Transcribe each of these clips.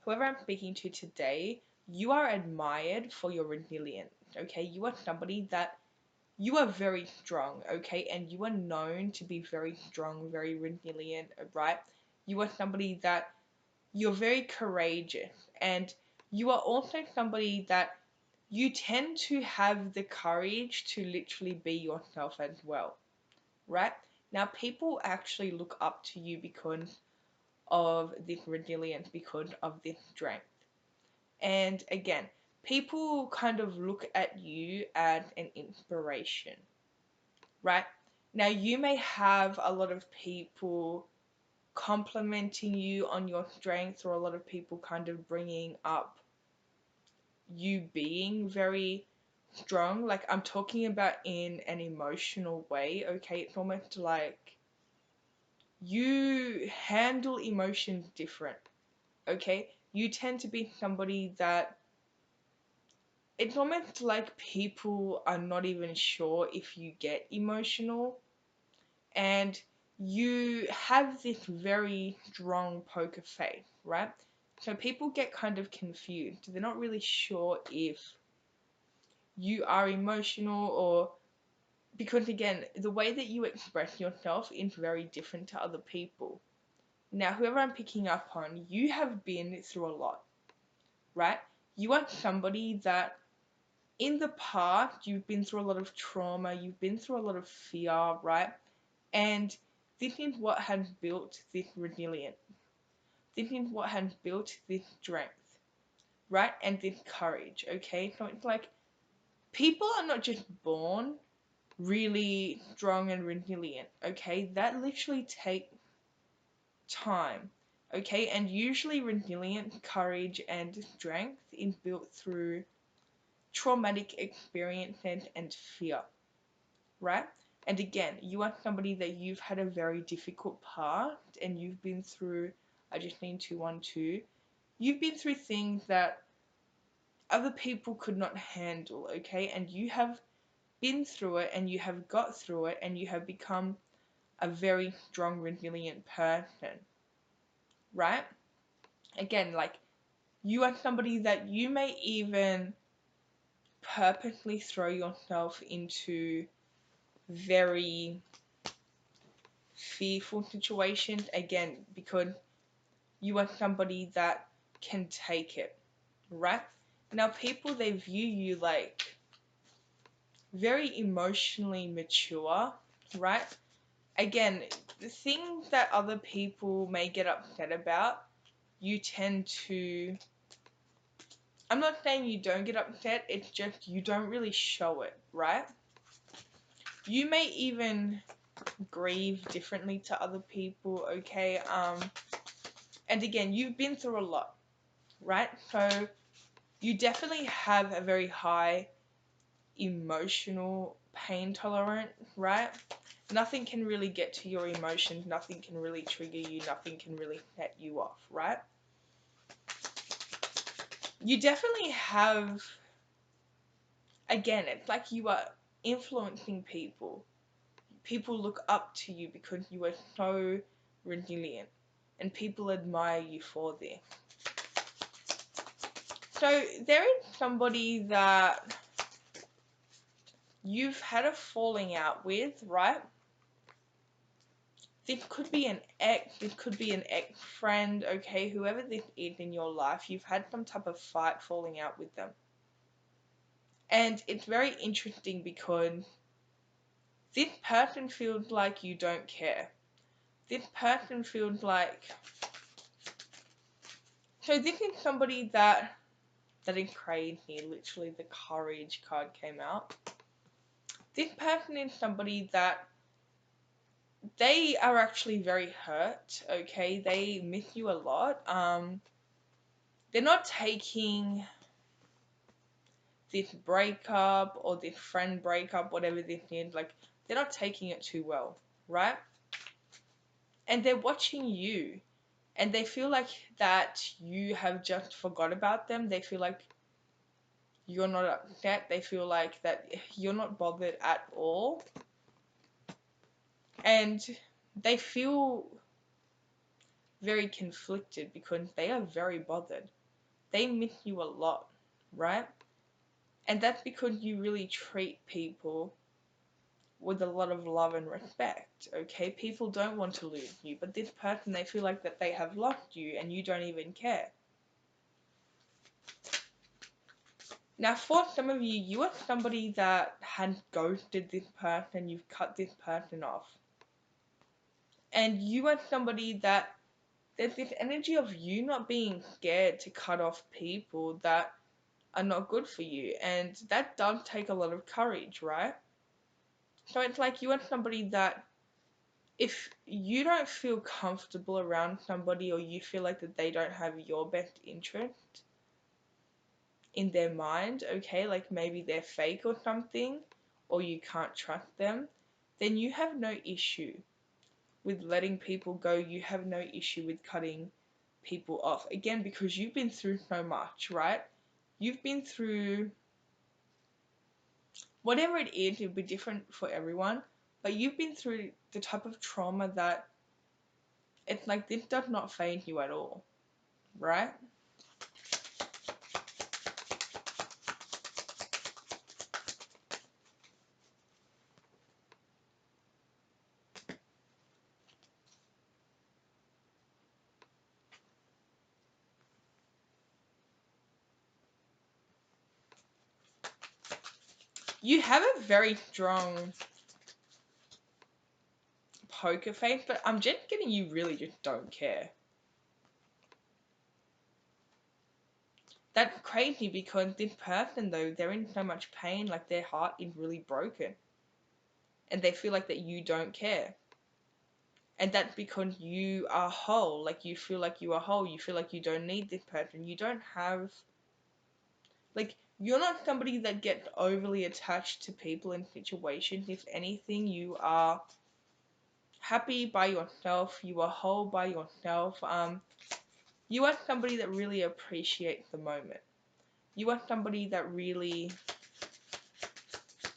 whoever I'm speaking to today, you are admired for your resilience, okay? You are somebody that you are very strong, okay? And you are known to be very strong, very resilient, right? You are somebody that you're very courageous, and you are also somebody that you tend to have the courage to literally be yourself as well, right? Now, people actually look up to you because of this resilience, because of this strength. And again, people kind of look at you as an inspiration, right? Now, you may have a lot of people complimenting you on your strengths, or a lot of people kind of bringing up you being very strong. Like, I'm talking about in an emotional way, okay? It's almost like you handle emotions different, okay? You tend to be somebody that it's almost like people are not even sure if you get emotional, and you have this very strong poker face, right? So people get kind of confused. They're not really sure if you are emotional, or because again, the way that you express yourself is very different to other people. Now, whoever I'm picking up on, you have been through a lot, right? You are somebody that in the past, you've been through a lot of trauma, you've been through a lot of fear, right? And this is what has built this resilience. This is what has built this strength, right? And this courage, okay? So it's like people are not just born really strong and resilient, okay? That literally takes time, okay? And usually resilience, courage, and strength is built through traumatic experiences and fear, right? And again, you are somebody that you've had a very difficult past, and you've been through, I just need 212, you've been through things that other people could not handle, okay? And you have been through it, and you have got through it, and you have become a very strong, resilient person, right? Again, like, you are somebody that you may even purposely throw yourself into very fearful situations, again, because you are somebody that can take it, right? Now, people, they view you like very emotionally mature, right? Again, the things that other people may get upset about, you tend to, I'm not saying you don't get upset, it's just you don't really show it, right? You may even grieve differently to other people, okay? And again, you've been through a lot, right? So you definitely have a very high emotional pain tolerance, right? Nothing can really get to your emotions, nothing can really trigger you, nothing can really set you off, right? You definitely have, again, it's like you are influencing people. People look up to you because you are so resilient, and people admire you for this. So there is somebody that you've had a falling out with, right? This could be an ex, this could be an ex-friend, okay? Whoever this is in your life, you've had some type of fight, falling out with them. And it's very interesting because this person feels like you don't care. This person feels like... So this is somebody that is crazy. Literally, the courage card came out. This person is somebody that they are actually very hurt, okay? They miss you a lot. They're not taking this breakup or this friend breakup, whatever this is, like, they're not taking it too well, right? And they're watching you, and they feel like that you have just forgot about them. They feel like you're not upset. They feel like that you're not bothered at all. And they feel very conflicted because they are very bothered. They miss you a lot, right? And that's because you really treat people with a lot of love and respect, okay? People don't want to lose you, but this person, they feel like that they have lost you and you don't even care. Now, for some of you, you are somebody that had ghosted this person, you've cut this person off. And you are somebody that there's this energy of you not being scared to cut off people that are not good for you. And that does take a lot of courage, right? So it's like you are somebody that if you don't feel comfortable around somebody or you feel like that they don't have your best interest in their mind, okay, like maybe they're fake or something, or you can't trust them, then you have no issue with letting people go. You have no issue with cutting people off. Again, because you've been through so much, right? You've been through whatever it is, it'll be different for everyone, but you've been through the type of trauma that it's like this does not faze you at all, right? You have a very strong poker face, but I'm just getting you really just don't care. That's crazy because this person though, they're in so much pain, like their heart is really broken. And they feel like that you don't care. And that's because you are whole, like you feel like you are whole, you feel like you don't need this person. You don't have, like, you're not somebody that gets overly attached to people and situations. If anything, you are happy by yourself, you are whole by yourself. You are somebody that really appreciates the moment. You are somebody that really,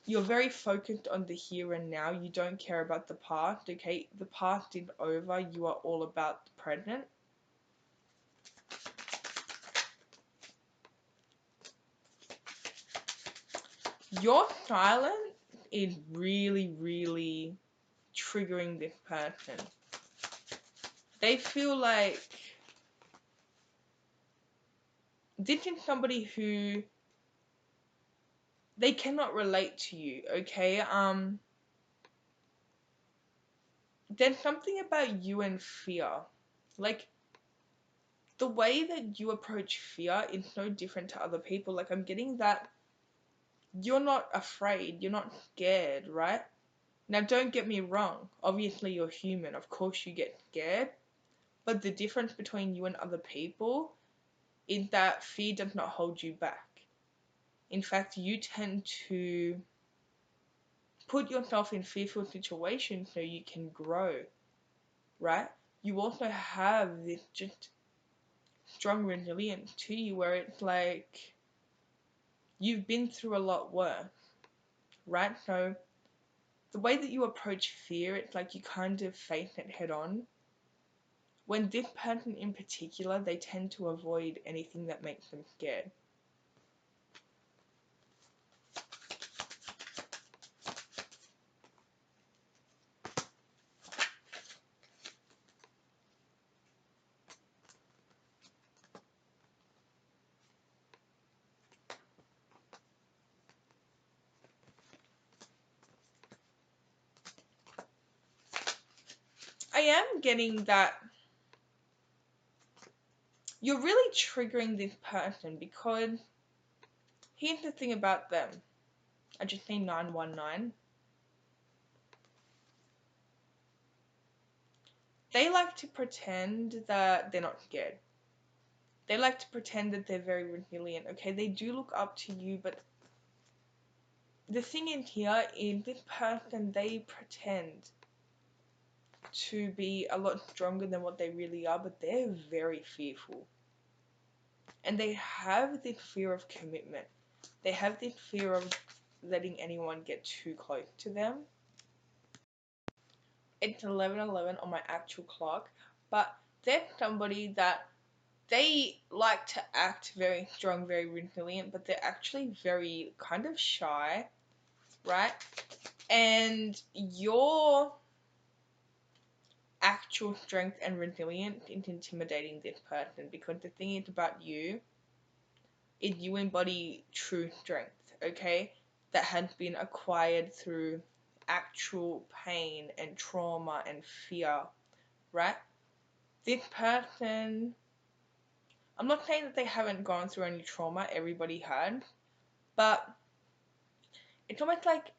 you're very focused on the here and now. You don't care about the past, okay? The past is over. You are all about the present. Your silence is really, really triggering this person. They feel like this is somebody who they cannot relate to you, okay? There's something about you and fear. Like, the way that you approach fear is so different to other people. Like, I'm getting that you're not afraid, you're not scared, right? Now, don't get me wrong. Obviously, you're human. Of course, you get scared. But the difference between you and other people is that fear does not hold you back. In fact, you tend to put yourself in fearful situations so you can grow, right? You also have this just strong resilience to you where it's like you've been through a lot worse, right? So the way that you approach fear, it's like you kind of face it head on. When this person in particular, they tend to avoid anything that makes them scared. I am getting that you're really triggering this person because here's the thing about them. I just say 919. They like to pretend that they're not scared. They like to pretend that they're very resilient, okay? They do look up to you, but the thing in here is this person, they pretend to be a lot stronger than what they really are, but they're very fearful. And they have this fear of commitment. They have this fear of letting anyone get too close to them. It's 11:11 on my actual clock, but they're somebody that they like to act very strong, very resilient, but they're actually very kind of shy, right? And your actual strength and resilience is intimidating this person, because the thing is about you is you embody true strength, okay? That has been acquired through actual pain and trauma and fear, right? This person, I'm not saying that they haven't gone through any trauma, everybody had, but it's almost like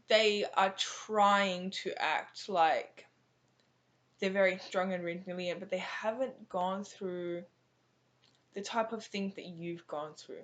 they are trying to act like they're very strong and resilient, but they haven't gone through the type of things that you've gone through.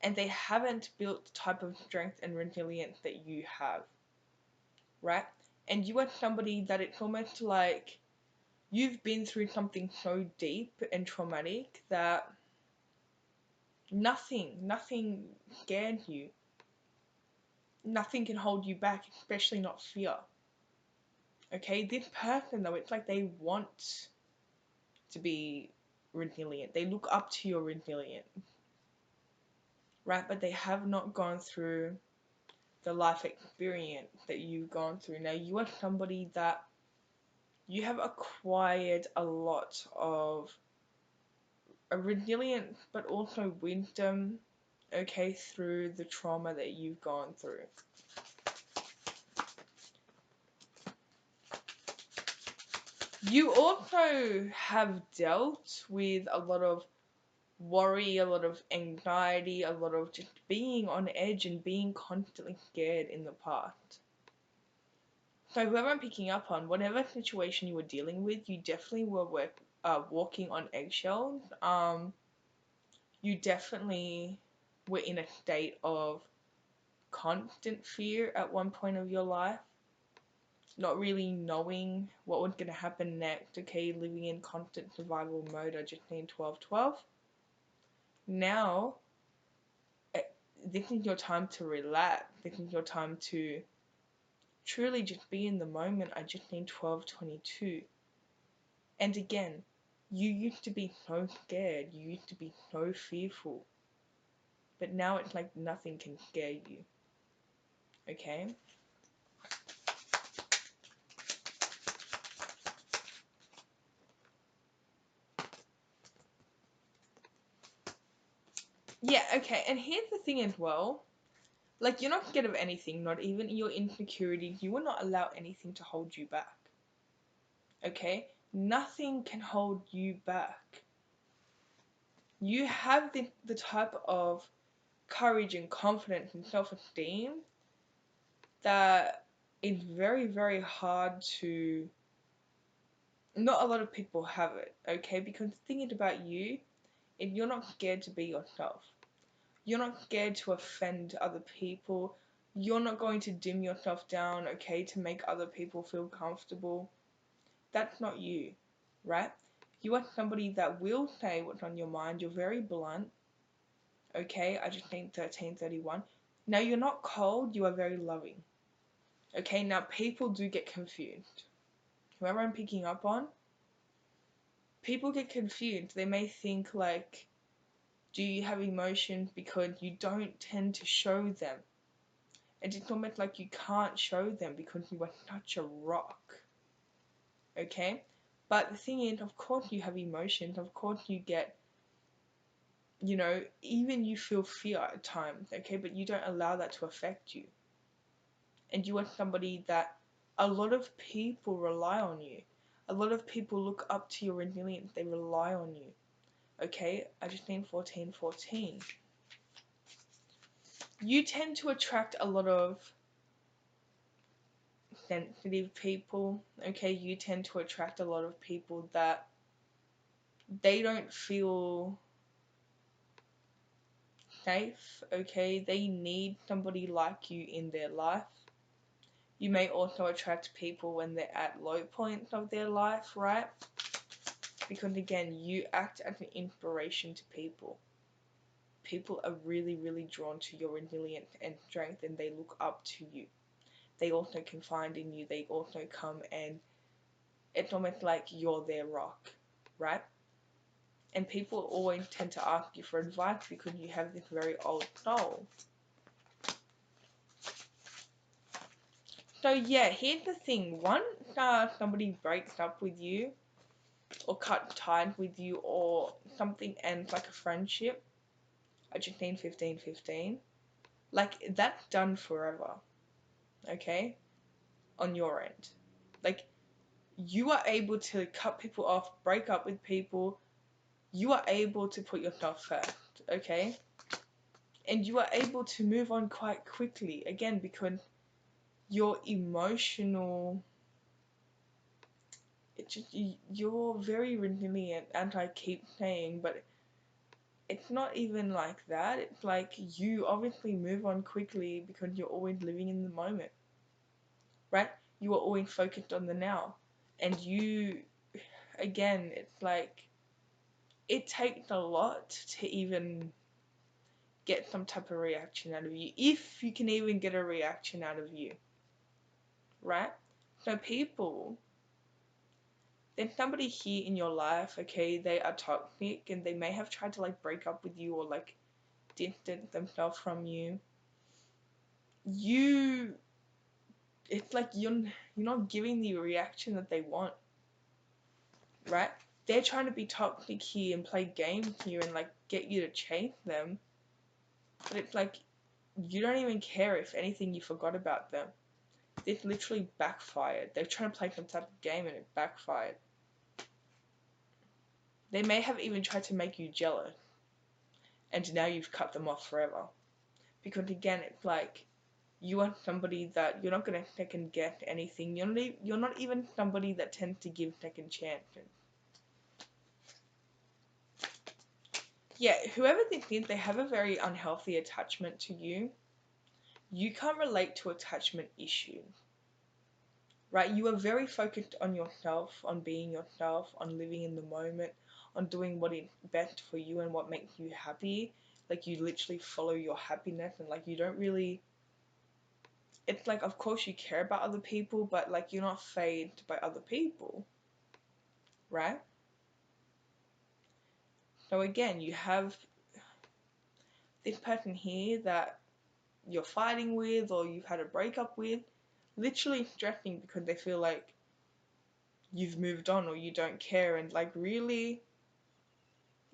And they haven't built the type of strength and resilience that you have, right? And you are somebody that it's almost like you've been through something so deep and traumatic that nothing scared you. Nothing can hold you back, especially not fear. Okay, this person though, it's like they want to be resilient. They look up to your resilience, right? But they have not gone through the life experience that you've gone through. Now, you are somebody that you have acquired a lot of a resilience, but also wisdom, okay, through the trauma that you've gone through. You also have dealt with a lot of worry, a lot of anxiety, a lot of just being on edge and being constantly scared in the past. So whoever I'm picking up on, whatever situation you were dealing with, you definitely were walking on eggshells. You definitely were in a state of constant fear at one point of your life, not really knowing what was going to happen next, okay, living in constant survival mode. I just need 12-12. Now, eh, this is your time to relax. This is your time to truly just be in the moment. I just need 12-22. And again, you used to be so scared, you used to be so fearful, but now it's like nothing can scare you, okay? Yeah, okay, and here's the thing as well. Like, you're not scared of anything, not even your insecurities. You will not allow anything to hold you back, okay? Nothing can hold you back. You have the type of courage and confidence and self-esteem that is very, very hard to... Not a lot of people have it, okay? Because the thing is about you, if you're not scared to be yourself, you're not scared to offend other people, you're not going to dim yourself down, okay, to make other people feel comfortable. That's not you, right? You are somebody that will say what's on your mind. You're very blunt, okay? I just think 1331. Now, you're not cold, you are very loving, okay? Now, people do get confused. Whoever I'm picking up on, people get confused. They may think like, do you have emotions, because you don't tend to show them. And it's almost like you can't show them because you are such a rock. Okay? But the thing is, of course you have emotions, of course you get, even you feel fear at times, okay? But you don't allow that to affect you. And you are somebody that a lot of people rely on you. A lot of people look up to your resilience, they rely on you. Okay? I just need 14-14. You tend to attract a lot of sensitive people, okay? You tend to attract a lot of people that they don't feel safe, okay? They need somebody like you in their life. You may also attract people when they're at low points of their life, right? Because again, you act as an inspiration to people. People are really, really drawn to your resilience and strength, and they look up to you. They also confide in you. They also come and it's almost like you're their rock, right? And people always tend to ask you for advice because you have this very old soul. So yeah, here's the thing. Once somebody breaks up with you, or cut ties with you, or something ends, like a friendship, I just need 15-15, like, that's done forever, okay? On your end. Like, you are able to cut people off, break up with people, you are able to put yourself first, okay? And you are able to move on quite quickly, again, because your emotional, it's just, you're very resilient, and I keep saying, but it's not even like that. It's like you obviously move on quickly because you're always living in the moment, right? You are always focused on the now. And you, again, it's like, it takes a lot to even get some type of reaction out of you, if you can even get a reaction out of you, right? So people, there's somebody here in your life, okay, they are toxic and they may have tried to like break up with you or like distance themselves from you. You, it's like you're not giving the reaction that they want, right? They're trying to be toxic here and play games here and like get you to chase them, but it's like you don't even care. If anything, you forgot about them. This literally backfired. They're trying to play some type of game and it backfired. They may have even tried to make you jealous, and now you've cut them off forever. Because again, it's like, you are somebody that you're not going to second guess anything. You're not even somebody that tends to give second chances. Yeah, whoever this is, they have a very unhealthy attachment to you. You can't relate to attachment issues, right? You are very focused on yourself, on being yourself, on living in the moment, on doing what is best for you and what makes you happy. Like, you literally follow your happiness, and like, you don't really, it's like, of course you care about other people, but like, you're not fazed by other people, right? So again, you have this person here that you're fighting with or you've had a breakup with, literally stressing because they feel like you've moved on or you don't care, and like, really,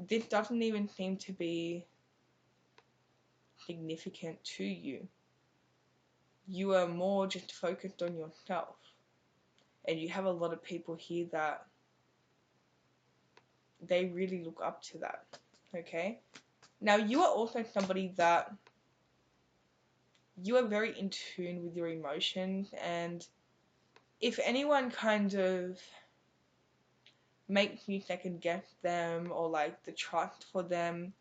this doesn't even seem to be significant to you. You are more just focused on yourself, and you have a lot of people here that they really look up to that, okay? Now, you are also somebody that you are very in tune with your emotions, and if anyone kind of makes you second guess them or like the trust for them,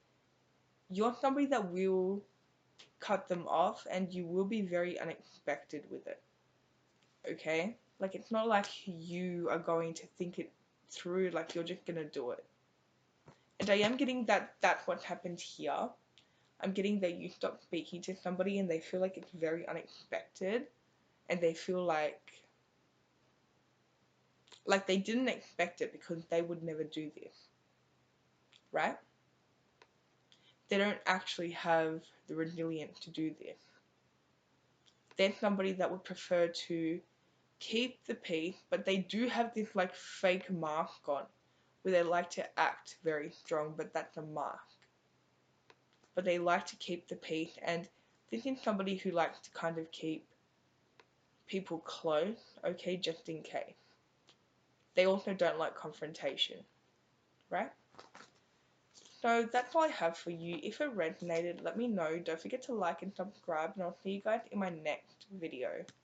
you're somebody that will cut them off, and you will be very unexpected with it, okay? Like, it's not like you are going to think it through, like, you're just gonna do it. And I am getting that that's what happened here. I'm getting that you stop speaking to somebody and they feel like it's very unexpected, and they feel like they didn't expect it because they would never do this, right? They don't actually have the resilience to do this. They're somebody that would prefer to keep the peace, but they do have this like fake mask on where they like to act very strong, but that's a mask. But they like to keep the peace, and this is somebody who likes to kind of keep people close, okay, just in case. They also don't like confrontation, right? So that's all I have for you. If it resonated, let me know. Don't forget to like and subscribe, and I'll see you guys in my next video.